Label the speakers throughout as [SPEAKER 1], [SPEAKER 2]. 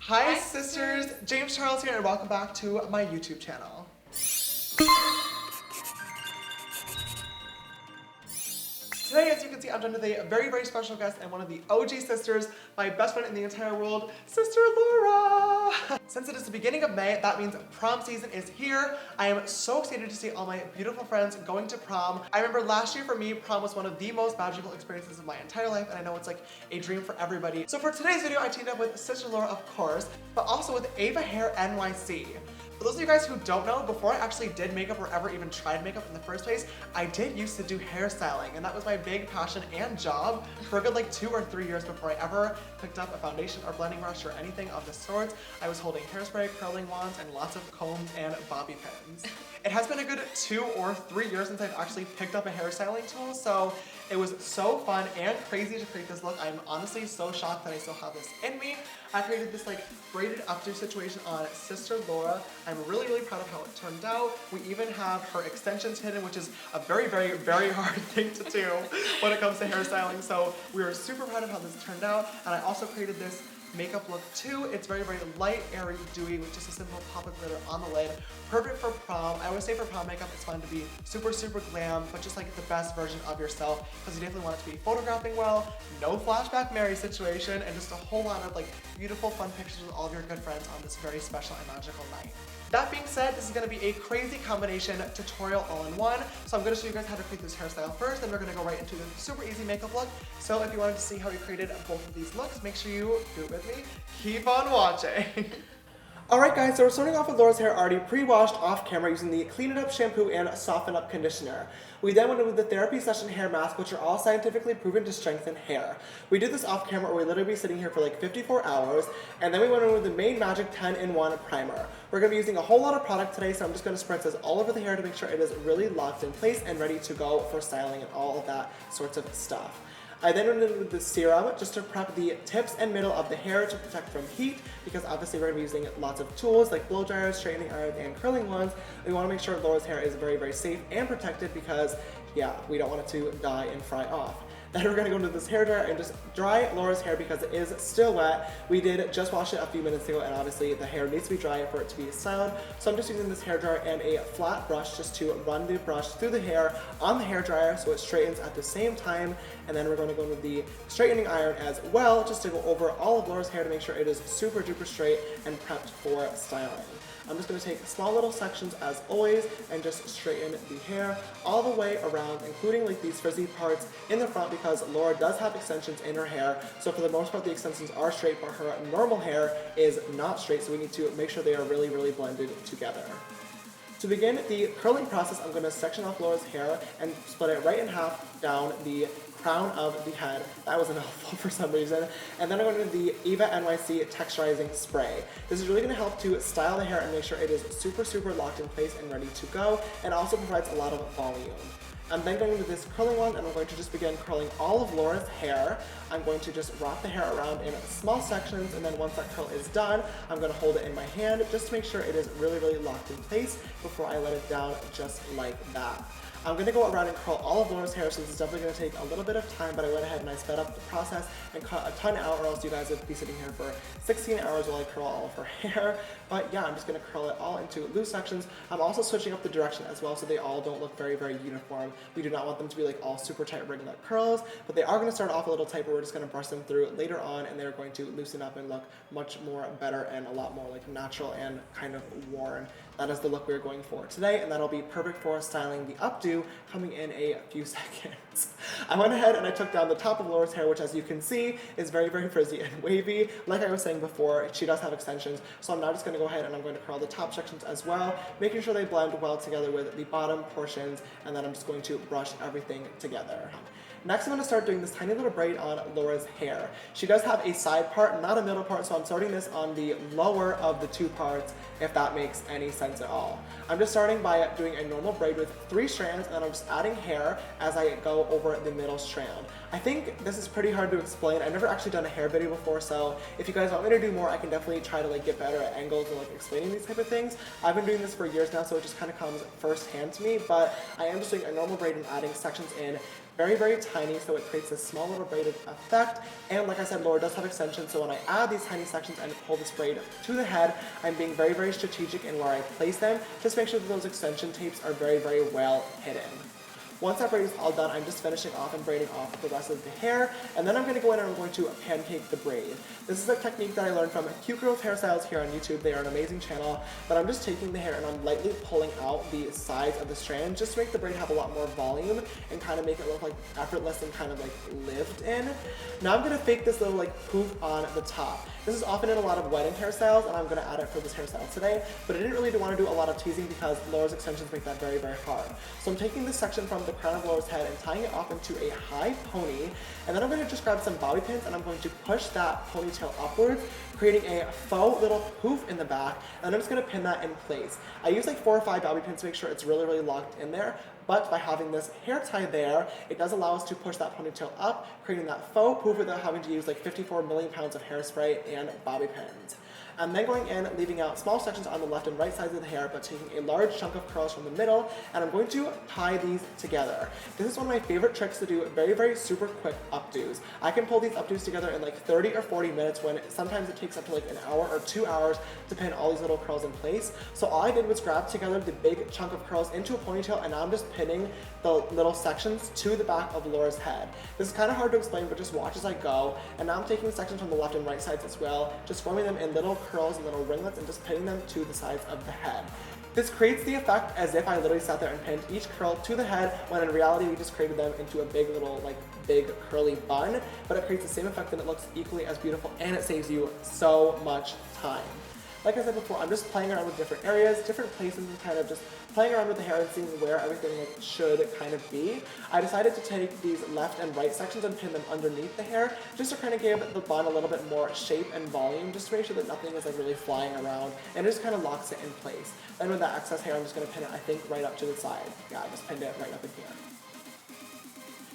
[SPEAKER 1] Hi sisters, James Charles here and welcome back to my YouTube channel. Today, as you can see, I'm joined with a very special guest and one of the OG sisters, my best friend in the entire world, Sister Laura! Since it is the beginning of May, that means prom season is here. I am so excited to see all my beautiful friends going to prom. I remember last year for me, prom was one of the most magical experiences of my entire life, and I know it's like a dream for everybody. So for today's video, I teamed up with Sister Laura, of course, but also with Ava Hair NYC. For those of you guys who don't know, before I actually did makeup or ever even tried makeup in the first place, I did used to do hairstyling, and that was my big passion and job for a good like 2 or 3 years before I ever picked up a foundation or blending brush or anything of the sorts. I was holding hairspray, curling wands, and lots of combs and bobby pins. It has been a good 2 or 3 years since I've actually picked up a hairstyling tool, so it was so fun and crazy to create this look. I'm honestly so shocked that I still have this in me. I created this like braided updo situation on Sister Laura. I'm really proud of how it turned out. We even have her extensions hidden, which is a very hard thing to do when it comes to hairstyling. So we are super proud of how this turned out. And I also created this makeup look too. It's very light, airy, dewy with just a simple pop of glitter on the lid. Perfect for prom. I always say for prom makeup, it's fun to be super glam, but just like the best version of yourself, because you definitely want it to be photographing well, no flashback Mary situation, and just a whole lot of like beautiful fun pictures with all of your good friends on this very special and magical night. That being said, this is going to be a crazy combination tutorial all in one. So I'm going to show you guys how to create this hairstyle first, then we're going to go right into the super easy makeup look. So if you wanted to see how we created both of these looks, make sure you do it with me. Keep on watching. Alright guys, so we're starting off with Laura's hair already pre-washed off camera using the Clean It Up shampoo and Soften Up conditioner. We then went in with the therapy session hair mask, which are all scientifically proven to strengthen hair. We did this off camera, or we literally be sitting here for like 54 hours, and then we went in with the Main Magic 10-in-1 primer. We're going to be using a whole lot of product today, so I'm just going to spritz this all over the hair to make sure it is really locked in place and ready to go for styling and all of that sorts of stuff. I then went in with the serum just to prep the tips and middle of the hair to protect from heat, because obviously we're going to be using lots of tools like blow dryers, straightening irons, and curling ones. We want to make sure Laura's hair is very safe and protected because, yeah, we don't want it to die and fry off. Then we're going to go into this hairdryer and just dry Laura's hair because it is still wet. We did just wash it a few minutes ago, and obviously the hair needs to be dry for it to be styled. So I'm just using this hairdryer and a flat brush just to run the brush through the hair on the hairdryer so it straightens at the same time. And then we're going to go into the straightening iron as well, just to go over all of Laura's hair to make sure it is super duper straight and prepped for styling. I'm just going to take small little sections as always and just straighten the hair all the way around, including like these frizzy parts in the front, because Laura does have extensions in her hair. So for the most part the extensions are straight, but her normal hair is not straight, so we need to make sure they are really blended together. To begin the curling process, I'm going to section off Laura's hair and split it right in half down the crown of the head. That was a mouthful for some reason. And then I'm going to do the Ava NYC texturizing spray. This is really going to help to style the hair and make sure it is super locked in place and ready to go, and also provides a lot of volume. I'm then going into this curling one, and I'm going to just begin curling all of Laura's hair. I'm going to just wrap the hair around in small sections, and then once that curl is done, I'm going to hold it in my hand just to make sure it is really locked in place before I let it down just like that. I'm going to go around and curl all of Laura's hair, so this is definitely going to take a little bit of time, but I went ahead and I sped up the process and cut a ton out, or else you guys would be sitting here for 16 hours while I curl all of her hair. But yeah, I'm just going to curl it all into loose sections. I'm also switching up the direction as well, so they all don't look very uniform. We do not want them to be like all super tight ringlet curls, but they are going to start off a little tight, but we're just going to brush them through later on, and they're going to loosen up and look much more better and a lot more like natural and kind of worn. That is the look we're going for today, and that'll be perfect for styling the updo coming in a few seconds. I went ahead and I took down the top of Laura's hair, which as you can see is very frizzy and wavy. Like I was saying before, she does have extensions, so I'm now just going to go ahead and I'm going to curl the top sections as well, making sure they blend well together with the bottom portions, and then I'm just going to brush everything together. Next, I'm going to start doing this tiny little braid on Laura's hair. She does have a side part, not a middle part, so I'm starting this on the lower of the two parts, if that makes any sense at all. I'm just starting by doing a normal braid with 3 strands, and then I'm just adding hair as I go over the middle strand. I think this is pretty hard to explain. I've never actually done a hair video before, so if you guys want me to do more, I can definitely try to like get better at angles and like explaining these type of things. I've been doing this for years now, so it just kind of comes firsthand to me, but I am just doing a normal braid and adding sections in very, very tiny, so it creates this small little braided effect. And like I said, Laura does have extensions, so when I add these tiny sections and pull this braid to the head, I'm being very, very strategic in where I place them. Just make sure that those extension tapes are very, very well hidden. Once that braid is all done, I'm just finishing off and braiding off the rest of the hair, and then I'm going to go in and I'm going to pancake the braid. This is a technique that I learned from Cute Girls Hairstyles here on YouTube. They are an amazing channel, but I'm just taking the hair and I'm lightly pulling out the sides of the strand just to make the braid have a lot more volume and kind of make it look like effortless and kind of like lived in. Now I'm going to fake this little like poof on the top. This is often in a lot of wedding hairstyles, and I'm going to add it for this hairstyle today, but I didn't really want to do a lot of teasing because Laura's extensions make that very, very hard. So I'm taking this section from the crown of Laura's head and tying it off into a high pony, and then I'm going to just grab some bobby pins and I'm going to push that ponytail upwards, creating a faux little poof in the back, and I'm just going to pin that in place. I use like 4 or 5 bobby pins to make sure it's really, really locked in there, but by having this hair tie there, it does allow us to push that ponytail up, creating that faux poof without having to use like 54 million pounds of hairspray and bobby pins. I'm then going in, leaving out small sections on the left and right sides of the hair, but taking a large chunk of curls from the middle, and I'm going to tie these together. This is one of my favorite tricks to do very, very super quick updos. I can pull these updos together in like 30 or 40 minutes when sometimes it takes up to like an hour or 2 hours to pin all these little curls in place. So all I did was grab together the big chunk of curls into a ponytail, and now I'm just pinning the little sections to the back of Laura's head. This is kind of hard to explain, but just watch as I go. And now I'm taking sections from the left and right sides as well, just forming them in little curls and little ringlets and just pinning them to the sides of the head. This creates the effect as if I literally sat there and pinned each curl to the head, when in reality we just created them into a big little like big curly bun, but it creates the same effect and it looks equally as beautiful, and it saves you so much time. Like I said before, I'm just playing around with different areas, different places, and kind of just playing around with the hair and seeing where everything like should kind of be. I decided to take these left and right sections and pin them underneath the hair, just to kind of give the bun a little bit more shape and volume, just to make sure that nothing is like really flying around, and it just kind of locks it in place. Then with that excess hair, I'm just going to pin it, I think, right up to the side. Yeah, I just pinned it right up in here.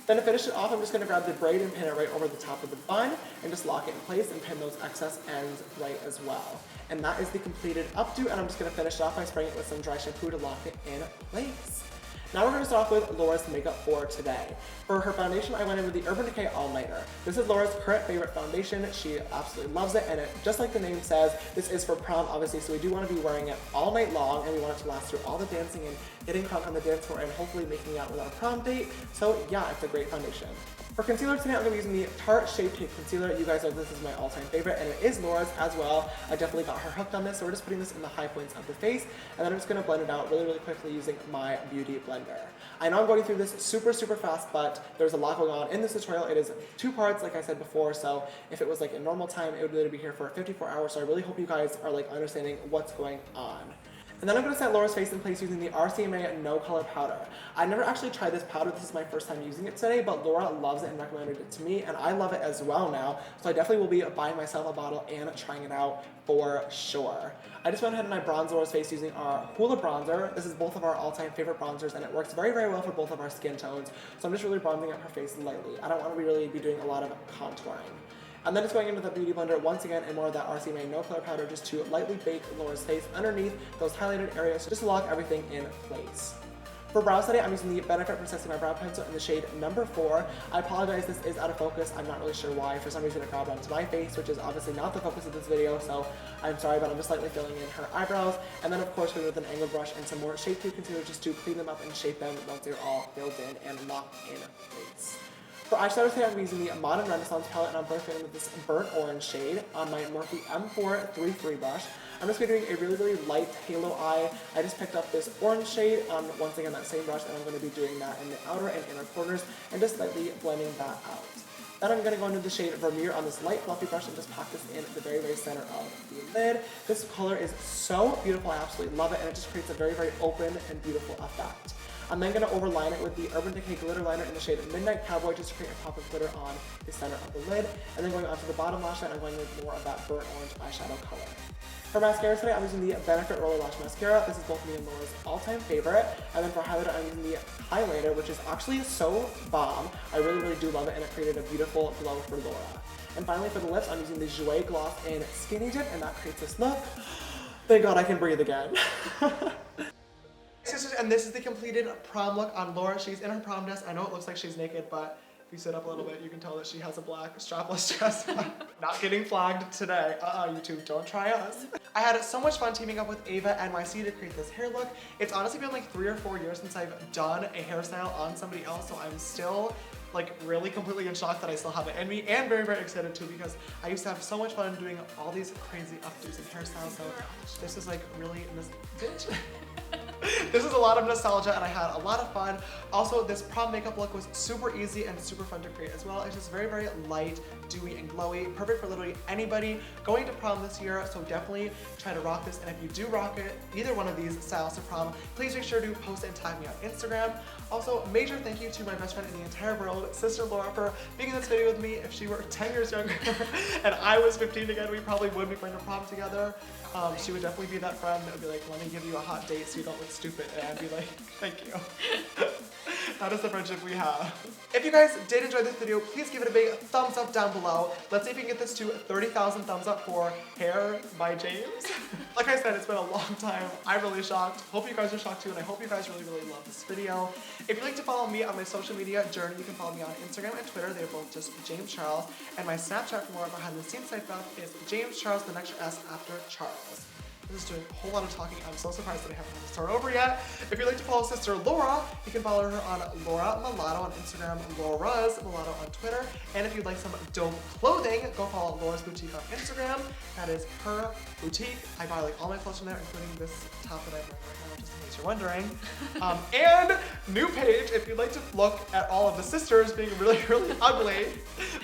[SPEAKER 1] Then to finish it off, I'm just going to grab the braid and pin it right over the top of the bun and just lock it in place and pin those excess ends right as well. And that is the completed updo, and I'm just going to finish it off by spraying it with some dry shampoo to lock it in place. Now we're going to start off with Laura's makeup for today. For her foundation, I went in with the Urban Decay All Nighter. This is Laura's current favorite foundation. She absolutely loves it, and just like the name says, this is for prom, obviously, so we do want to be wearing it all night long, and we want it to last through all the dancing and getting crunk on the dance floor and hopefully making out without a prom date. So yeah, it's a great foundation. For concealer today, I'm going to be using the Tarte Shape Tape Concealer. You guys know this is my all-time favorite, and it is Laura's as well. I definitely got her hooked on this, so we're just putting this in the high points of the face, and then I'm just going to blend it out really, really quickly using my Beauty Blender. I know I'm going through this super, super fast, but there's a lot going on in this tutorial. It is 2 parts, like I said before, so if it was like in normal time, it would literally be here for 54 hours, so I really hope you guys are like understanding what's going on. And then I'm going to set Laura's face in place using the RCMA No Color Powder. I never actually tried this powder. This is my first time using it today, but Laura loves it and recommended it to me, and I love it as well now. So I definitely will be buying myself a bottle and trying it out for sure. I just went ahead and I bronzed Laura's face using our Hoola bronzer. This is both of our all-time favorite bronzers, and it works very, very well for both of our skin tones. So I'm just really bronzing up her face lightly. I don't want to really be doing a lot of contouring. And then it's going into the Beauty Blender once again and more of that RCMA No Color Powder just to lightly bake Laura's face underneath those highlighted areas just to lock everything in place. For brows today, I'm using the Benefit Protecting My Brow Pencil in the shade number 4. I apologize, this is out of focus. I'm not really sure why. For some reason it grabbed onto my face, which is obviously not the focus of this video, so I'm sorry, but I'm just slightly filling in her eyebrows. And then of course going with an angled brush and some more Shape Tape Concealer just to clean them up and shape them once they're all filled in and locked in place. For eyeshadow today, I'm using the Modern Renaissance palette, and I'm both in with this burnt orange shade on my Morphe M433 brush. I'm just going to be doing a really, really light halo eye. I just picked up this orange shade on, once again, that same brush, and I'm going to be doing that in the outer and inner corners and just slightly blending that out. Then I'm going to go into the shade Vermeer on this light fluffy brush and just pack this in the very, very center of the lid. This color is so beautiful. I absolutely love it, and it just creates a very, very open and beautiful effect. I'm then going to overline it with the Urban Decay Glitter Liner in the shade Midnight Cowboy just to create a pop of glitter on the center of the lid. And then going onto the bottom lash line, I'm going with more of that burnt orange eyeshadow color. For mascara today, I'm using the Benefit Roller Lash Mascara. This is both me and Laura's all-time favorite. And then for highlighter, I'm using the highlighter, which is actually so bomb. I really, really do love it, and it created a beautiful glow for Laura. And finally, for the lips, I'm using the Jouer Gloss in Skinny Dip, and that creates this look. Thank God I can breathe again. Sisters, and this is the completed prom look on Laura. She's in her prom dress. I know it looks like she's naked, but if you sit up a little bit, you can tell that she has a black strapless dress. Not getting flagged today. YouTube, don't try us. I had so much fun teaming up with Ava NYC to create this hair look. It's honestly been like 3 or 4 years since I've done a hairstyle on somebody else, so I'm still like really completely in shock that I still have it in me, and very, very excited too, because I used to have so much fun doing all these crazy updos and hairstyles, so this is like really, bitch. This is a lot of nostalgia and I had a lot of fun. Also, this prom makeup look was super easy and super fun to create as well. It's just very, very light, dewy, and glowy. Perfect for literally anybody going to prom this year, so definitely try to rock this. And if you do rock it, either one of these styles to prom, please make sure to post and tag me on Instagram. Also, major thank you to my best friend in the entire world, Sister Laura, for being in this video with me. If she were 10 years younger and I was 15 again, we probably would be going to prom together. She would definitely be that friend that would be like, let me give you a hot date so you don't look stupid. And I'd be like, thank you. That is the friendship we have. If you guys did enjoy this video, please give it a big thumbs up down below. Let's see if we can get this to 30,000 thumbs up for Hair by James. Like I said, it's been a long time. I'm really shocked. Hope you guys are shocked too, and I hope you guys really, really love this video. If you'd like to follow me on my social media journey, you can follow me on Instagram and Twitter. They're both just James Charles. And my Snapchat for more behind the scenes type stuff is James Charles, the next S after Charles. This is doing a whole lot of talking. I'm so surprised that I haven't had to start over yet. If you'd like to follow Sister Laura, you can follow her on Laura Mulatto on Instagram, Laura's Mulatto on Twitter. And if you'd like some dope clothing, go follow Laura's Boutique on Instagram. That is her boutique. I buy like all my clothes from there, including this top that I'm wearing right now, just in case you're wondering. And new page, if you'd like to look at all of the sisters being really, really ugly,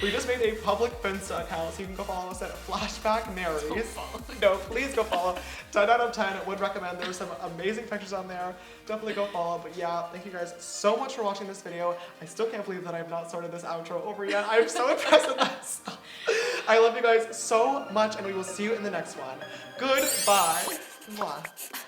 [SPEAKER 1] we just made a public Finsta account, so you can go follow us at Flashback Marys. No, please go follow. 10 out of 10, would recommend. There's some amazing pictures on there. Definitely go follow. But yeah, thank you guys so much for watching this video. I still can't believe that I've not started this outro over yet. I'm so impressed with myself. I love you guys so much, and we will see you in the next one. Goodbye. Mwah.